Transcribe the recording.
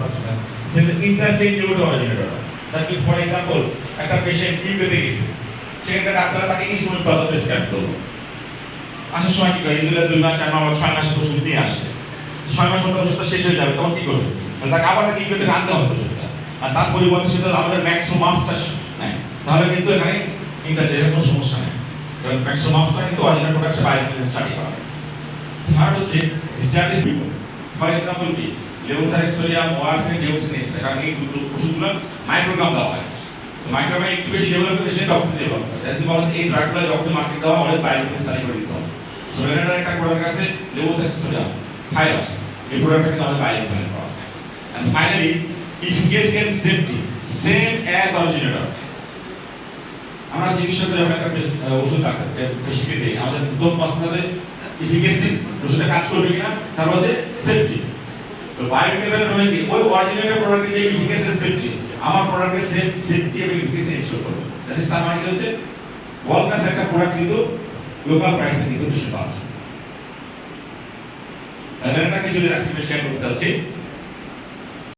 পারছেন না সেটা interchangeable originator that means for example একটা পেশেন্ট ইউকেতে গেছে সেখানে ডাক্তাররা তাকে ইনসুলিন প্রেসক্রাইব করলো আসার সময় কি করে ইউজুয়ালি 2 মাস 4 মাস 6 মাস ওষুধ দিয়ে আসে 6 মাস পর ওষুধটা শেষ হয়ে যাবে তখন কি করবে তাকে আবার তাকে ইউকেতে আনতে হবে ওষুধটা আর তার পরিবর্তে সেটা আমাদের ম্যাক্সিমাম মাসটা নেয় তাহলে কিন্তু এখানে ইন্টারচেঞ্জের কোনো সমস্যা নেই কারণ ম্যাক্সিমাম মাসটা কিন্তু অরিজিনাল প্রোডাক্টে বায়োকেমিক্যাল স্টাডি করা আর হচ্ছে স্ট্যাটিস ফর এক্সাম্পল কি লেভোথাইরক্সোডিয়াম ওয়ারফেরিন ডিওক্সিন এক্সট্রা কারণ এই ওষুধগুলো মাইক্রোগ্রাম দেওয়া হয় তো মাইক্রোগ্রামে একটু বেশি ডেভেলপ করে সেটা টক্সিন ডেভেলপ করে দ্যাটস দি বলস এই ড্রাগগুলো যখন মার্কেট দেওয়া অলওয়েজ বায়োকেমিক্যাল স্টাডি করে দিতে হবে সো এটার একটা প্রোডাক্ট আছে লেভোথাইরক্সোডিয়াম থাইরক্স এই প্রোডাক্টটা কিন্তু আমাদের বায়োকেমিক্যাল করা and finally efficacy and safety same as originator আমরা চিকিৎসকদের যখন একটা ওষুধ ডাক্তারকে পেশেন্টকে দিই আমাদের প্রথম পছন্দ হবে এফিকেসি ওষুধটা কাজ করবে কিনা তারপর হচ্ছে সেফটি তো বায়োকেমিক্যাল মানে কি ওই অরিজিনাল প্রোডাক্টের যে এফিকেসি সেফটি আমার প্রোডাক্টের সেফটি এবং এফিকেসি এনশিওর করবে দ্যাট ইজ সামার কি হচ্ছে ওয়ালকাস একটা প্রোডাক্ট কিন্তু লোকাল প্রাইসে কিন্তু বেশি পাচ্ছে এটা কিছু শেয়ার করতে চাচ্ছি